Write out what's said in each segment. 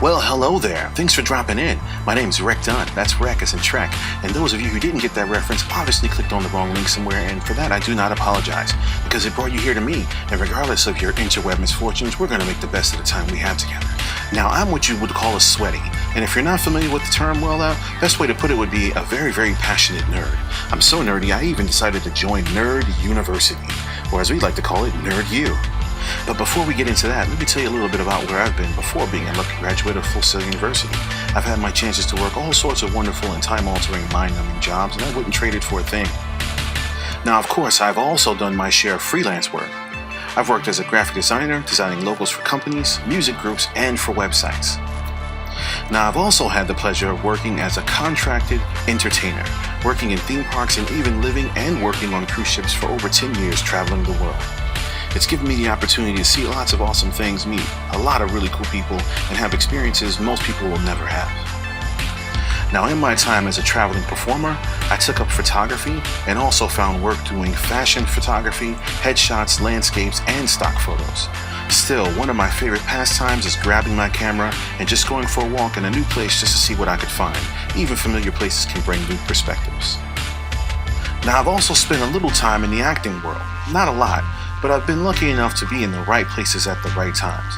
Well, hello there. Thanks for dropping in. My name's Rek Dunn. That's Rek as in Trek. And those of you who didn't get that reference obviously clicked on the wrong link somewhere, and for that I do not apologize, because it brought you here to me, and regardless of your interweb misfortunes, we're going to make the best of the time we have together. Now, I'm what you would call a sweaty, and if you're not familiar with the term, well, best way to put it would be a very, very passionate nerd. I'm so nerdy, I even decided to join Nerd University, or as we like to call it, Nerd U. But before we get into that, let me tell you a little bit about where I've been before being a lucky graduate of Full Sail University. I've had my chances to work all sorts of wonderful and time-altering, mind-numbing jobs, and I wouldn't trade it for a thing. Now, of course, I've also done my share of freelance work. I've worked as a graphic designer, designing logos for companies, music groups, and for websites. Now, I've also had the pleasure of working as a contracted entertainer, working in theme parks and even living and working on cruise ships for over 10 years traveling the world. It's given me the opportunity to see lots of awesome things, meet a lot of really cool people, and have experiences most people will never have. Now, in my time as a traveling performer, I took up photography and also found work doing fashion photography, headshots, landscapes, and stock photos. Still, one of my favorite pastimes is grabbing my camera and just going for a walk in a new place just to see what I could find. Even familiar places can bring new perspectives. Now, I've also spent a little time in the acting world. Not a lot, but I've been lucky enough to be in the right places at the right times.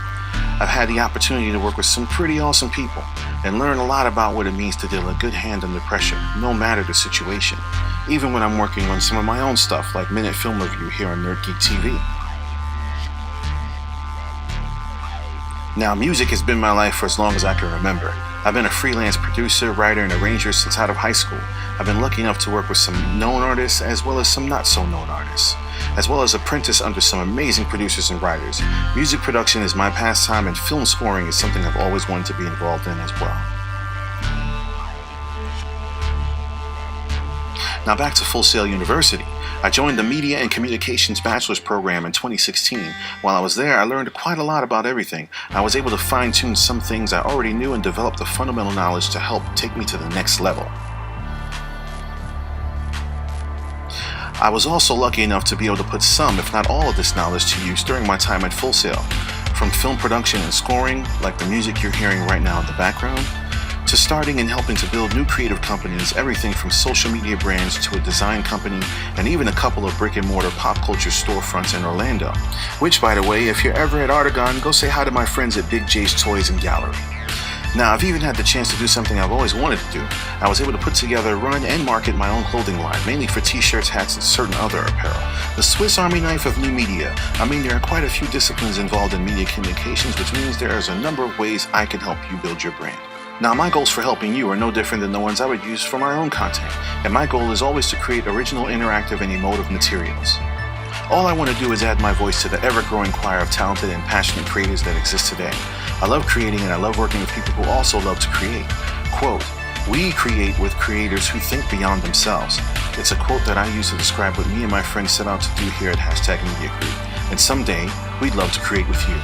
I've had the opportunity to work with some pretty awesome people and learn a lot about what it means to deal a good hand under pressure, no matter the situation, even when I'm working on some of my own stuff like Minute Film Review here on Nerd Geek TV. Now, music has been my life for as long as I can remember. I've been a freelance producer, writer, and arranger since out of high school. I've been lucky enough to work with some known artists as well as some not so known artists, as well as apprentice under some amazing producers and writers. Music production is my pastime, and film scoring is something I've always wanted to be involved in as well. Now back to Full Sail University. I joined the Media and Communications Bachelor's Program in 2016. While I was there, I learned quite a lot about everything. I was able to fine-tune some things I already knew and develop the fundamental knowledge to help take me to the next level. I was also lucky enough to be able to put some, if not all, of this knowledge to use during my time at Full Sail. From film production and scoring, like the music you're hearing right now in the background, to starting and helping to build new creative companies, everything from social media brands to a design company, and even a couple of brick-and-mortar pop culture storefronts in Orlando. Which, by the way, if you're ever at Artagon, go say hi to my friends at Big J's Toys and Gallery. Now, I've even had the chance to do something I've always wanted to do. I was able to put together, run, and market my own clothing line, mainly for t-shirts, hats, and certain other apparel. The Swiss Army knife of new media. I mean, there are quite a few disciplines involved in media communications, which means there is a number of ways I can help you build your brand. Now, my goals for helping you are no different than the ones I would use for my own content, and my goal is always to create original, interactive, and emotive materials. All I want to do is add my voice to the ever-growing choir of talented and passionate creators that exist today. I love creating, and I love working with people who also love to create. Quote, "We create with creators who think beyond themselves." It's a quote that I use to describe what me and my friends set out to do here at #Media Crew, and someday, we'd love to create with you.